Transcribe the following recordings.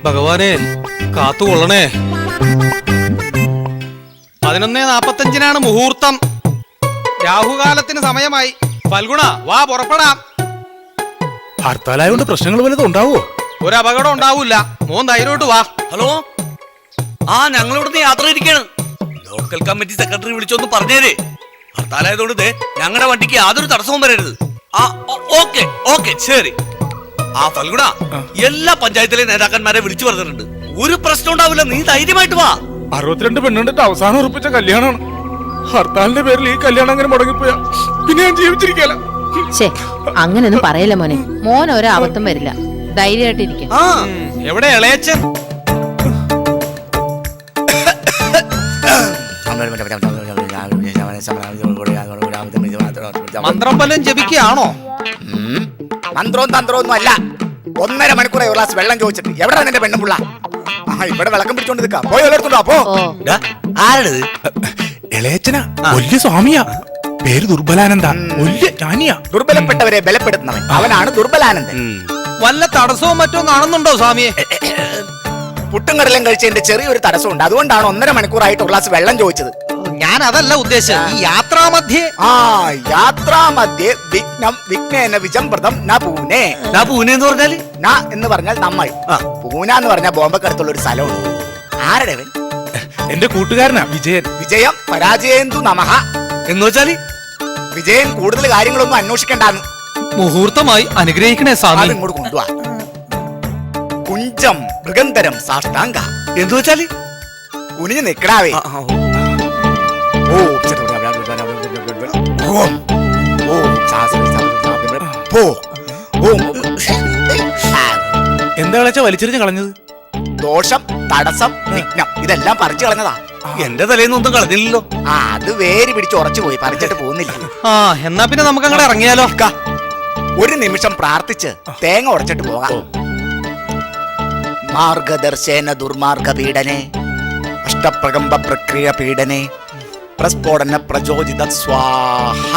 ഭഗവാനെ കാത്തുകൊള്ളണേ. 11:45 മുഹൂർത്തം. രാഹുകാലത്തിന് സമയമായി. ഫൽഗുണ വാ, പുറപ്പെടാം. ഹർത്താലായോണ്ട് പ്രശ്നങ്ങൾ വല്ലതും ഉണ്ടാവോ? ഒരു അപകടം ഉണ്ടാവൂല. മോൻ ധൈര്യമായിട്ട് വാ. ഹലോ, ഞങ്ങൾ ഇവിടുന്ന് യാത്ര ഇരിക്കാണ്. ലോക്കൽ കമ്മിറ്റി സെക്രട്ടറി വിളിച്ചൊന്ന് പറഞ്ഞേര്. ഹർത്താലായതുകൊണ്ട് ഞങ്ങളുടെ വണ്ടിക്ക് യാതൊരു തടസ്സവും വരരുത്. ഓക്കെ ഓക്കെ ശരി. ഫൽഗുണ, എല്ലാ പഞ്ചായത്തിലെ നേതാക്കന്മാരെ വിളിച്ചു പറഞ്ഞിട്ടുണ്ട്. ഒരു പ്രശ്നം ഉണ്ടാവില്ല, നീ ധൈര്യമായിട്ട് വാ. 62 പെണ്ണുണ്ടിട്ട് അവസാനം ഉറപ്പിച്ച കല്യാണമാണ്. ഹർത്താലിന്റെ പേരിൽ ഈ കല്യാണം അങ്ങനെ മുടങ്ങിപ്പോയാ പിന്നെ ഞാൻ ജീവിച്ചിരിക്കല. അങ്ങനൊന്നും പറയല്ല മോനെ. മോൻ ഒരു അബദ്ധം വരില്ല. ധൈര്യമായിട്ടിരിക്കും. എവിടെ ഇളയച്ചൻ? മന്ത്രം വല്ലതും ജപിക്കുകയാണോ? മന്ത്രവും തന്ത്രവും ഒന്നും അല്ല. 1.5 മണിക്കൂർ ഒരു ഗ്ലാസ് വെള്ളം ചോദിച്ചിട്ട് എവിടെ നിന്റെ പെണ്ണുപിള്ള? ഇവിടെ വിളക്കം പിടിച്ചോണ്ട് നിൽക്കാം. പോയി എടുത്തുണ്ടോ? അപ്പോ ആരത്? ഇളയച്ചനാ, വലിയ സ്വാമിയാ. പേര് ദുർബലാനന്ദ. വലിയ ജ്ഞാനിയാ. ദുർബലപ്പെട്ടവരെ ബലപ്പെടുത്തുന്നവൻ അവനാണ് ദുർബലാനന്ദൻ. വല്ല തടസ്സവും മറ്റോ കാണുന്നുണ്ടോ സ്വാമിയെ? പുട്ടും കടലും കഴിച്ചതിന്റെ ചെറിയൊരു തടസ്സമുണ്ട്. അതുകൊണ്ടാണ് 1.5 മണിക്കൂറായിട്ട് ഒരു ഗ്ലാസ് വെള്ളം ചോദിച്ചത്. ഞാൻ അതല്ല ഉദ്ദേശിച്ചത്. ഈ യാത്രാമധ്യേ യാത്രാമധ്യേ വിഘ്നം വിഘ്നേന വിജംപ്രദം ന പൂനെ. പൂനെ എന്ന് പറഞ്ഞാല് ന എന്ന് പറഞ്ഞാൽ നമ്മൾ, പൂന എന്ന് പറഞ്ഞാൽ ബോംബക്കടുത്തുള്ള ഒരു സ്ഥലമുണ്ട്. ആരുടെ? എന്റെ കൂട്ടുകാരനാ വിജയൻ. വിജയം പരാജയന്തു നമഃ എന്ന് വെച്ചാല് വിജയൻ കൂടുതൽ കാര്യങ്ങളൊന്നും അന്വേഷിക്കണ്ടെന്ന്. മുഹൂർത്തമായി അനുഗ്രഹിക്കണേ സ്വാമി. ഇങ്ങോട്ട് കൊണ്ടുവാ. കുഞ്ചം മൃഗന്തരം സാഷ്ടാംഗ എന്ന് വെച്ചാല് കുനിഞ്ഞു നിക്കടാവേ. എന്താ വിളിച്ച വലിച്ചെറിഞ്ഞ് കളഞ്ഞത്? ദോഷം, തടസ്സം, വിഘ്നം ഇതെല്ലാം പറിച്ചു കളഞ്ഞതാ. എന്റെ തലേന്നൊന്നും കളഞ്ഞില്ലല്ലോ. അത് വേര് പിടിച്ച് ഉറച്ചു പോയി, പറിച്ചിട്ട് പോകുന്നില്ല. എന്നാ പിന്നെ നമുക്ക് അങ്ങോട്ട് ഇറങ്ങിയാലോ? ഒരു നിമിഷം പ്രാർത്ഥിച്ച് തേങ്ങ ഉടച്ചിട്ട് പോകാം. മാർഗദർശേന ദുർമാർഗ പീഡനെ അഷ്ടപ്രകമ്പ പ്രക്രിയ പീഡനെ പ്രസ്ഫോടന പ്രചോദിത സ്വാഹ.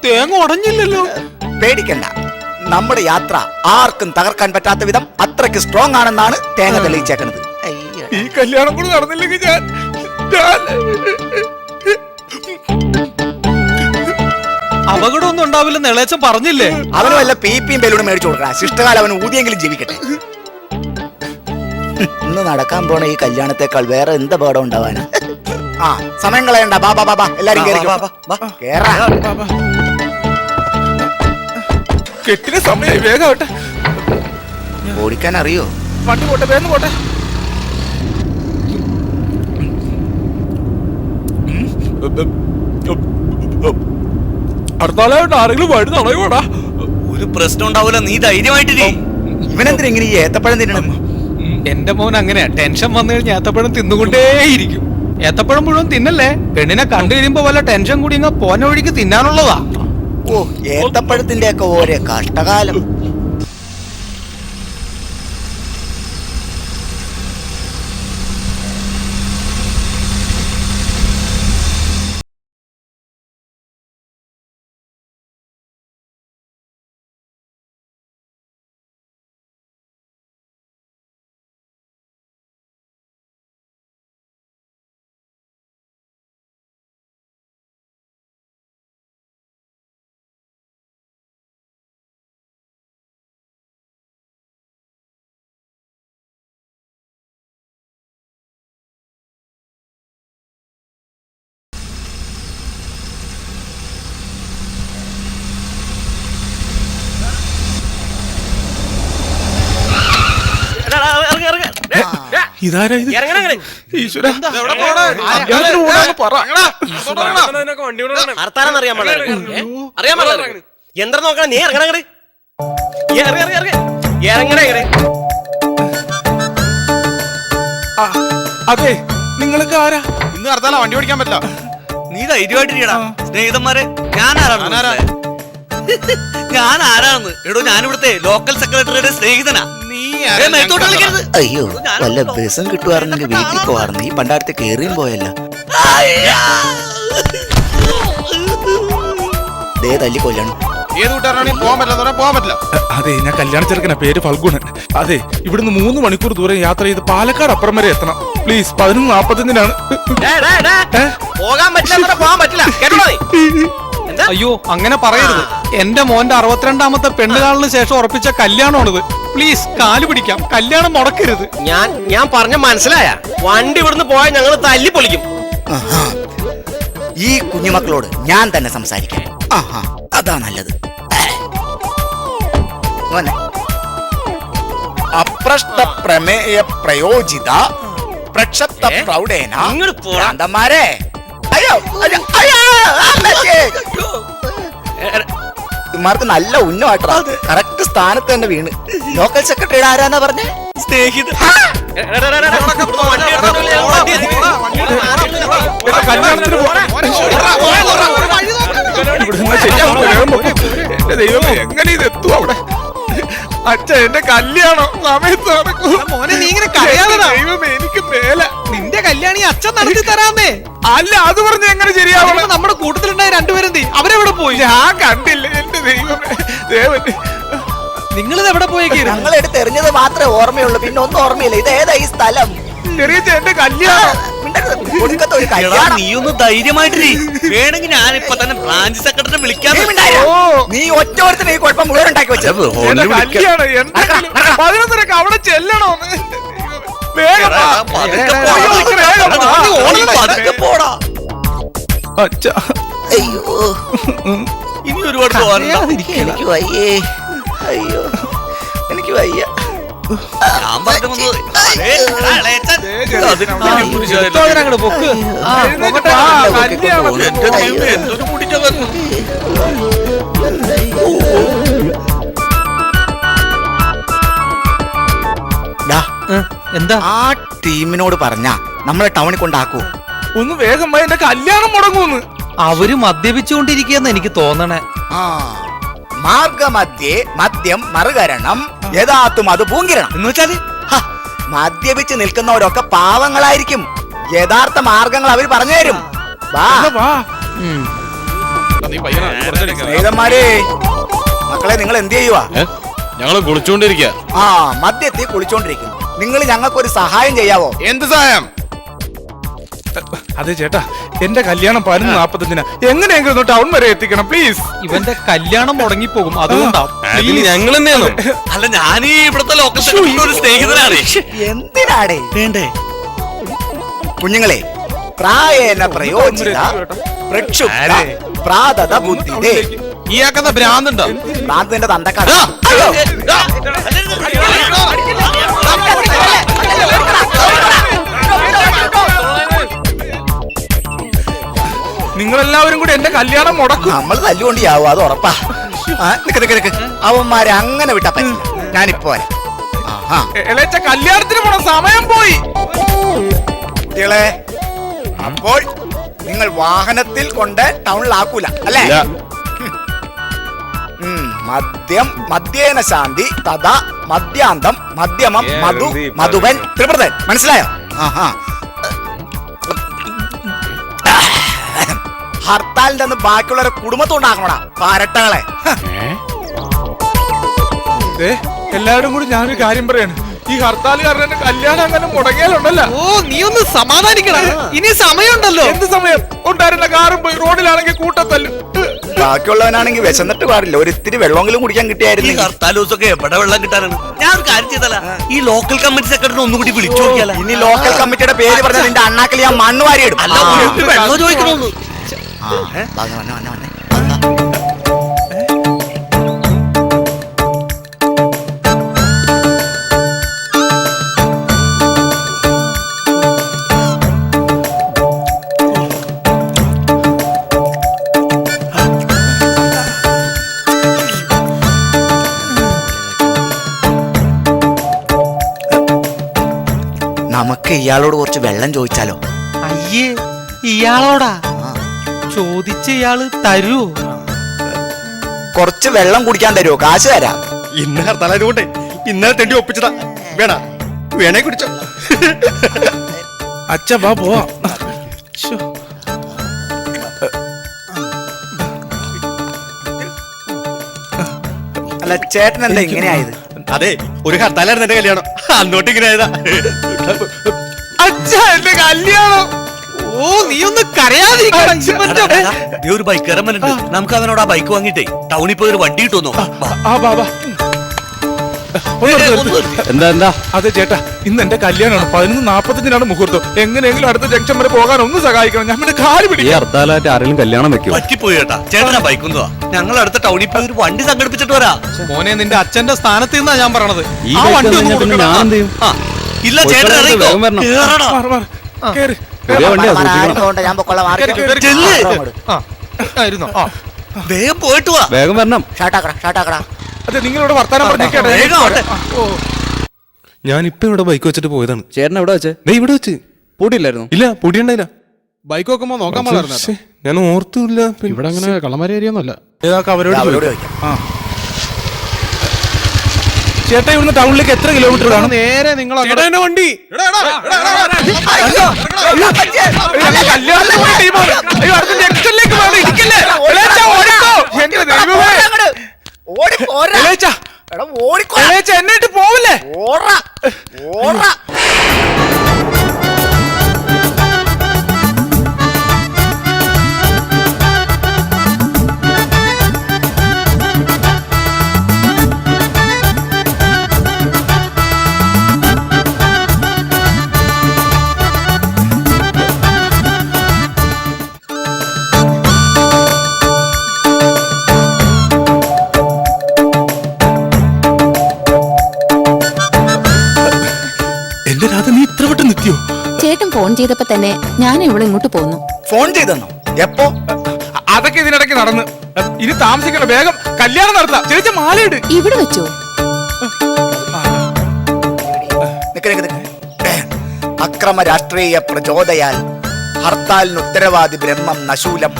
തേങ്ങ ഉടഞ്ഞില്ലല്ലോ. പേടിക്കണ്ട, നമ്മുടെ യാത്ര ആർക്കും തകർക്കാൻ പറ്റാത്ത വിധം അത്രയ്ക്ക് സ്ട്രോങ് ആണെന്നാണ് തേങ്ങ തെളിയിച്ചേക്കുന്നത്. ഈ കല്യാണം കൂടെ നടന്നില്ലെങ്കിൽ ഞാൻ അപകടമൊന്നും ഉണ്ടാവില്ലെന്ന് ഇളയച്ചൻ പറഞ്ഞില്ലേ? അവന് വല്ല പീപ്പിയും ബലൂണും മേടിച്ചു കൊടുക്കണം. ശിഷ്ടകാലം അവന് ഊതിയെങ്കിലും ജീവിക്കട്ടെ. ഇന്ന് നടക്കാൻ പോണ ഈ കല്യാണത്തെക്കാൾ വേറെ എന്ത് അപകടം ഉണ്ടാവാനാ? സമയം കളയണ്ട. ബാബാ ബാബാ എല്ലാരും കെട്ടിന് സമയമായി. വേഗം ഓടിക്കാൻ അറിയോ? വണ്ടി പോട്ടെ, വേഗം പോട്ടെ. അടുത്താലായിട്ട് ആരെങ്കിലും വഴി തടയോടാ. ഒരു പ്രശ്നം ഉണ്ടാവില്ല, നീ ധൈര്യമായിട്ടില്ലേ. ഇവനെന്തിനാ ഇങ്ങനെ ഈ ഏത്തപ്പഴം തിന്നണം? എന്റെ മോൻ അങ്ങനെയാ. ടെൻഷൻ വന്നു കഴിഞ്ഞാൽ ഏത്തപ്പഴം തിന്നുകൊണ്ടേയിരിക്കും. ഏത്തപ്പഴം മുഴുവൻ തിന്നല്ലേ. പെണ്ണിനെ കണ്ടു കഴിയുമ്പോ വല്ല ടെൻഷൻ കൂടി പോന്ന വഴിക്ക് തിന്നാനുള്ളതാ. ഏത്തപ്പഴത്തിന്റെ ഒക്കെ ഓരോ കഷ്ടകാലം. ഇതാരാ ഇത്? ഈശ്വര, യന്ത്രം നോക്കണം. നീ ഇറങ്ങണേ. അതെ, നിങ്ങൾക്ക് ആരാ? ഇന്ന് ഹർത്താല, വണ്ടി ഓടിക്കാൻ പറ്റില്ല. നീ ധൈര്യമായിട്ടിരിക്കടാ. സ്നേഹിതന്മാരെ, ഞാൻ ആരാണെന്ന് എടോ, ഞാനിവിടുത്തെ ലോക്കൽ സെക്രട്ടറിയുടെ സ്നേഹിതനാ. അയ്യോ, വല്ല ബസും കിട്ടുവായിരുന്നെങ്കിൽ വീട്ടിൽ പോവാറുണ്ട്. ഈ പണ്ടാരത്തെ കേറിയും പോയല്ല. തല്ലിക്കൊല്ലണം. ഏത് കൂട്ടുകാരാണെങ്കിൽ പോകാൻ പറ്റില്ല പോകാൻ പറ്റില്ല. അതെ, ഞാൻ കല്യാണ ചെറുക്കന പേര് ഫൽഗുണൻ. അതെ, ഇവിടുന്ന് 3 മണിക്കൂർ ദൂരം യാത്ര ചെയ്ത് പാലക്കാട് അപ്പുറം വരെ എത്തണം. പ്ലീസ്, 11:45 പോകാൻ പറ്റില്ല പോകാൻ പറ്റില്ല കേട്ടോ നീ? എന്താ? അയ്യോ അങ്ങനെ പറയരുത്. എന്റെ മോന്റെ 62ാമത്തെ പെണ്ണുകാളിന് ശേഷം ഉറപ്പിച്ച കല്യാണമാണിത്. പ്ലീസ് കാല് പിടിക്കാം, കല്യാണം മുടക്കരുത്. ഞാൻ പറഞ്ഞ മനസ്സിലായ? വണ്ടി ഇവിടുന്ന് പോയാൽ ഞങ്ങൾ തല്ലി പൊളിക്കും. ആഹാ. ഈ കുഞ്ഞുമക്കളോട് ഞാൻ തന്നെ സംസാരിക്കാം. ആഹാ, അതാ നല്ലത്. മോനെ. അപ്രശ്ന പ്രമേയ പ്രയോജിത പ്രക്ഷപ്ത പ്രൗഢേന ഇങ്ങോട്ട് പോടാ. ഭ്രാന്തന്മാരെ. അയ്യോ അയ്യോ, അയ്യോ, അമ്മച്ചി. ഇമാർക്ക് നല്ല ഉന്നമായിട്ടാ കറക്റ്റ് സ്ഥാനത്ത് തന്നെ വീണ്. ലോക്കൽ സെക്രട്ടറിയുടെ ആരാന്നാ പറഞ്ഞേ? സ്നേഹിതൻ. എന്റെ ദൈവമേ, എങ്ങനെ ഇത് എത്തും അവിടെ? അച്ഛ, എന്റെ കല്യാണം സമയത്ത് നടക്കും. മോനെ നീ ഇങ്ങനെ കരയാതെടാ. ദൈവമേ, എനിക്ക് മേല. നിന്റെ കല്യാണി അച്ഛൻ നടത്തി തരാമേ. അല്ല, അത് പറഞ്ഞ എങ്ങനെ ശരിയാവണം? നമ്മുടെ കൂട്ടത്തിലുണ്ടായ രണ്ടുപേരും അവരെവിടെ പോയി? ഞാൻ കണ്ടില്ല. എന്റെ ദൈവമേ, ദേവന്. നിങ്ങളിത് എവിടെ പോയേക്കായിരുന്നു? ഞങ്ങൾ എടുത്ത് എറിഞ്ഞത് മാത്രമേ ഓർമ്മയുള്ളൂ, പിന്നെ ഒന്നും ഓർമ്മയില്ല. ഇത് ഏതാ ഈ സ്ഥലം? ചെറിയ എന്റെ കല്യാണം. കൊടുക്കത്ത ഒരു എടാ, കല്യാണം. നീ ഒന്ന് ധൈര്യമായിട്ടിരി. വേണമെങ്കിൽ ഞാനിപ്പോ തന്നെ ബ്രാഞ്ച് സെക്രട്ടറി വിളിക്കാൻ. നീ മിണ്ടാതിരി. നീ ഒറ്റ ഒരുത്തിന് ഈ കുഴപ്പം മുഴുവൻ ഉണ്ടാക്കി വെച്ചത്. എന്റെ കല്യാണം എന്തെങ്കിലും 11:30 അവിടെ ചെല്ലണോന്ന്. വേഗം വാ. പോടാ. അച്ഛാ, അയ്യോ, ഇനി ഒരുപാട് പോകാനുണ്ടോ? എനിക്ക് വയ്യേ. അയ്യോ, എനിക്ക് വയ്യ. ഞാൻ പറഞ്ഞു വന്നത്. അതെ, എടാ, ഇളയച്ചൻ. അങ്ങോട്ട് പൊക്ക്. എഴുന്നേറ്റ് വാ, കല്യാണം. എന്റെ ദൈവമേ, എന്തൊരു മുടിച്ചകന്നു. ഡാ, എന്താ? ആ ടീമിനോട് പറഞ്ഞ നമ്മളെ ടൗണിൽ കൊണ്ടാക്കൂ. ഒന്ന് വേഗം വാ, എന്റെ കല്യാണം മുടങ്ങൂന്ന്. അവര് മദ്യപിച്ചുകൊണ്ടിരിക്കുകയെന്ന് എനിക്ക് തോന്നണേ. ആ, മാർഗമധ്യേ മദ്യം മറുകരണം യഥാത്തും അത് പൂങ്കിരണം. എന്ന് വെച്ചാല് ഹ, മദ്യപിച്ച് നിൽക്കുന്നവരൊക്കെ പാവങ്ങളായിരിക്കും. യഥാർത്ഥ മാർഗങ്ങൾ അവർ പറഞ്ഞു തരും. വാ എന്നാ വാ. ഉം. സ്നേഹിതന്മാരെ, മക്കളെ, നിങ്ങൾ എന്ത് ചെയ്യുവാ? ഞങ്ങള് കുളിച്ചോണ്ടിരിക്ക. ആ, മദ്യത്തിൽ കുളിച്ചോണ്ടിരിക്കുന്നു. നിങ്ങൾ ഞങ്ങൾക്കൊരു സഹായം ചെയ്യാവോ? എന്ത് സഹായം? അതെ ചേട്ടാ, എന്റെ കല്യാണം 11:45 എങ്ങനെയെങ്കിലും ഒന്ന് ടൗൺ വരെ എത്തിക്കണം പ്ലീസ്. ഇവന്റെ കല്യാണം മുടങ്ങിപ്പോകും, അതുകൊണ്ടാ. ഞങ്ങൾ തന്നെയാണോ? അല്ല, ഞാൻ ഈ ഇവിടുത്തെ ലോക്കൽ സെക്രട്ടറിയുടെ ഒരു സ്നേഹിതനാണ്. എന്തിനാടേ? വേണ്ടേ? കുഞ്ഞുങ്ങളെ, പ്രായേന പ്രയോജിത പ്രക്ഷുബ്ധ പ്രാതത ബുദ്ധിദേ. ഈയാക്കുന്ന ഭ്രാന്തുണ്ടോ? ഭ്രാന്തിന്റെ തന്തക്കാട്. നിങ്ങളെല്ലാവരും കൂടി എന്റെ കല്യാണം മുടക്കും. നമ്മൾ തല്ലുകൊണ്ടിയാവും, അത് ഉറപ്പാ. ആ, നിക്ക് നിക്ക് നിക്ക്. അവന്മാരെ അങ്ങനെ വിട്ടാ പറ്റില്ല. ഞാനിപ്പോ വരാം. ആഹാ. ഇളയച്ച, കല്യാണത്തിന് പോണ സമയം പോയി. കുട്ടികളെ, അപ്പോൾ നിങ്ങൾ വാഹനത്തിൽ കൊണ്ട് ടൗണിലാക്കൂല അല്ലേ? മദ്യം മദ്യേന ശാന്തി തഥാ മദ്യാന്തം മദ്യമം മധു മധുവൻ ത്രിപ്രതൻ. മനസ്സിലായോ? ആഹാ. ഹർത്താലിന്റെ അന്ന് ബാക്കിയുള്ളവരെ കുടുംബത്തോണ്ടാക്കണോടാ പാരട്ടകളെ. എല്ലാവരും കൂടി ഞാനൊരു കാര്യം പറയാണ്. ഈ ഹർത്താൽ കാരണം എന്റെ കല്യാണം അങ്ങനെ മുടങ്ങിയാലുണ്ടല്ലോ. ഓ, നീ ഒന്ന് സമാധാനിക്കണം. ഇനി സമയമുണ്ടല്ലോ. എന്ത് സമയം? ഉണ്ടായിരുന്ന കാറും പോയി, റോഡിലാണെങ്കിൽ കൂട്ടത്തല്ലും. ബാക്കിയുള്ളവനാണെങ്കിൽ വിശന്നിട്ട് പാടില്ല, ഒരിത്തിരി വെള്ളമെങ്കിലും കുടിക്കാൻ ഈ കിട്ടിയായിരുന്നു. ഹർത്താൽ ദിവസമൊക്കെ എവിടെ വെള്ളം കിട്ടാനാണ്? ഞാൻ ഒരു കാര്യം ചെയ്തല്ല, ഈ ലോക്കൽ കമ്മിറ്റി സെക്രട്ടറി ഒന്നും കൂടി വിളിച്ചു നോക്കിയാലോ? ഇനി ലോക്കൽ കമ്മിറ്റിയുടെ പേര് പറഞ്ഞ നിന്റെ അണ്ണാക്കിൽ ഞാൻ മണ്ണ് വാരിയിടും. അല്ല, ഒരു വെള്ളം ചോദിക്കണമെന്ന്. നമുക്ക് ഇയാളോട് കുറച്ച് വെള്ളം ചോദിച്ചാലോ? അയ്യേ, ഇയാളോടാ ചോദിച്ച ഇയാള് തരൂ? കുറച്ച് വെള്ളം കുടിക്കാൻ തരുമോ? കാശ് തരാം. ഇന്ന് ഹർത്താലായതുകൊണ്ട് ഇന്നലെ തെണ്ടി ഒപ്പിച്ചതാ. വേണേ കുടിച്ചോ. അച്ഛ, വാ പോവാ. അല്ല ചേട്ടൻ എന്താ ഇങ്ങനെയായത്? അതെ, ഒരു ഹർത്താലായിരുന്നു എന്റെ കല്യാണം, അന്നോട്ട് ഇങ്ങനെ ആയതാ. അച്ഛാ എന്റെ കല്യാണം. ഓ നീ ഒന്ന് കരയാതിരിക്കണം. ഒരു ബൈക്കുകാരൻ വന്നിട്ടുണ്ട്. നമുക്ക് അവനോട് ആ ബൈക്ക് വാങ്ങിട്ടേ ടൗണിൽ പോയി ഒരു വണ്ടി കിട്ടുമെന്നോ? ആ ബാബാ എന്താ അതെ ചേട്ടാ, ഇന്ന് എന്റെ കല്യാണമാണ്. 11:45 മുഹൂർത്തം. എങ്ങനെയെങ്കിലും അടുത്ത ജംഗ്ഷൻ വരെ പോകാൻ ഒന്ന് സഹായിക്കണം. ഞാൻ പിന്നെ കാല് ഈ പിടിക്കും. ഹർത്താലായിട്ട് ആരെങ്കിലും കല്യാണം വെക്കും? പറ്റിപ്പോയി ചേട്ടാ. ചേട്ടനാ ബൈക്കുന്നതാ. ഞങ്ങൾ അടുത്ത ടൗണിൽ പോയി ഒരു വണ്ടി സംഘടിപ്പിച്ചിട്ട് വരാ. മോനെ നിന്റെ അച്ഛന്റെ സ്ഥാനത്ത് നിന്നാ ഞാൻ പറഞ്ഞത്. ഈ ആ ബൈക്ക് വണ്ടി ഒന്ന് കഴിഞ്ഞാ പിന്നെ കൊടുക്കണം. ഞാൻ എന്ത് ചെയ്യും? ആ, ഇല്ല ചേട്ടൻ ഇറങ്ങിക്കോ. വേഗം വരണം. കേറടാ. മാറ്, മാറ്. കേറ്. പുതിയ വണ്ടിയാ, മാറ്, സൂക്ഷിക്കണം. ആരും പോകണ്ട, ഞാൻ പൊക്കോളാം, മാറി. കേറി, കേറി. ചെല്ല്. ആ ഇരുന്നോ. ആ വേഗം പോയിട്ട് വാ. വേഗം വരണം. ഷാട്ടാക്കടാ. അതെ നിങ്ങളോട് വർത്താനം പറഞ്ഞേക്കട്ടെ. വേഗം ആവട്ടെ. ഞാൻ ഇപ്പൊ ഇവിടെ ബൈക്ക് വെച്ചിട്ട് പോയതാണ്. ചേട്ടൻ എവിടെ വെച്ചേ? ദേ ഇവിടെ വെച്ച്. പൂട്ടിയില്ലായിരുന്നു? ഇല്ല പൊടിയുണ്ടായില്ല. ബൈക്ക് വെക്കുമ്പോ നോക്കാൻ പാടില്ല. ശ്ശേ, ഞാൻ ഓർത്തില്ല. ഇവിടെ അങ്ങനെ കള്ളന്മാരി ഏരിയൊന്നുമല്ല. ഇതാക്ക് അവരോട് അവരോട് ചോദിക്കാം. ആ ചേട്ടാ, ഇവിടുന്ന് ടൗണിലേക്ക് എത്ര കിലോമീറ്റർ കാണും? നേരെ നിങ്ങൾ ചേട്ടാ എന്റെ വണ്ടി. കല്യാണത്തിന് പോയ ടീമാണ്. അയ്യോ, അടുത്ത ജംഗ്ഷനിലേക്ക് വേണം. ഇരിക്കല്ലേ? ഇളയച്ചാ, ഓടിക്കോ. എന്റെ ദൈവമേ. ഓടിപ്പോരാ. ഇളയച്ചാ, എടാ ഓടിക്കോ. ഇളയച്ചാ, എന്നെ ഇട്ട് പോവില്ലേ? ഓടാ ഓടാ. എന്റെ രാധ, നീ ഇത്ര വട്ടം നിൽക്കിയോ? ചേട്ടൻ ഫോൺ ചെയ്തപ്പോ തന്നെ ഞാൻ ഇവിടെ ഇങ്ങോട്ട് പോന്നു. ഫോൺ ചെയ്തെന്നോ? എപ്പോ? അതൊക്കെ ഇതിനിടയ്ക്ക് നടന്ന്. ഇനി താമസിക്കണം, വേഗം കല്യാണം നടത്താം. ചേച്ചി മാലയിട്. ഇവിടെ വെച്ചോ? നിക്ക്. അക്രമ രാഷ്ട്രീയ പ്രചോദയാൽ ഹർത്താലിന് ഉത്തരവാദി ബ്രഹ്മം നശൂലം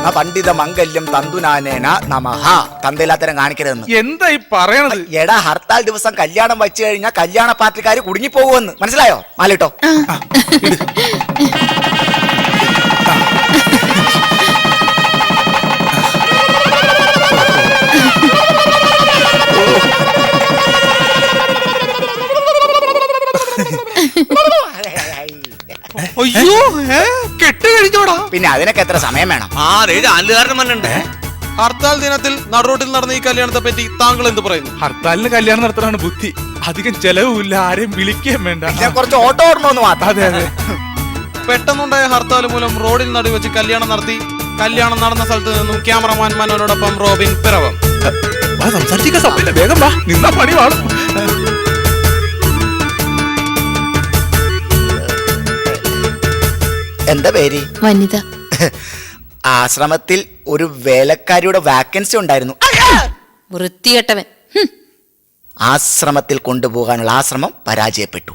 ന പണ്ഡിത മംഗല്യം തന്തുനാനേന നമഃ. തന്തയില്ലാത്തരം കാണിക്കരുതെന്ന്. എന്താ ഈ പറയണത്? എടാ, ഹർത്താൽ ദിവസം കല്യാണം വെച്ച് കഴിഞ്ഞാൽ കല്യാണ പാർട്ടിക്കാർ കുടുങ്ങി പോകുമെന്ന് മനസ്സിലായോ? മാലിട്ടോ. അയ്യോ കെട്ട് കഴിഞ്ഞോടാ. പിന്നെ അതിനൊക്കെ എത്ര സമയം വേണം? ആ അതേ ചാനലുകാരൻ വന്നിട്ടുണ്ട്. ഹർത്താൽ ദിനത്തിൽ നടുറോട്ടിൽ നടന്ന ഈ കല്യാണത്തെ പറ്റി താങ്കൾ എന്ത് പറയുന്നു? ഹർത്താലിന് കല്യാണം നടത്താനാണ് ബുദ്ധി. അധികം ചെലവുമില്ല, ആരെയും വിളിക്കുകയും വേണ്ട. പിന്നെ കുറച്ച് ഓട്ടോ ഓടണമെന്ന് മാത്രം. അതെ അതെ. പെട്ടെന്നുണ്ടായ ഹർത്താൽ മൂലം റോഡിൽ നടുവെച്ച് കല്യാണം നടത്തി. കല്യാണം നടന്ന സ്ഥലത്ത് നിന്നും ക്യാമറമാൻ മനോനോടൊപ്പം റോബിൻ പിറവം. സംസാരിക്കാൻ സമയമില്ല, വേഗം വാ. നിന്നാ പണി വാളും. എന്താ പേര്? വനിത. ആശ്രമത്തിൽ ഒരു വേലക്കാരിയുടെ വാക്കൻസി ഉണ്ടായിരുന്നു. വൃത്തികെട്ടവൻ. ആശ്രമത്തിൽ കൊണ്ടുപോകാനുള്ള ആശ്രമം പരാജയപ്പെട്ടു.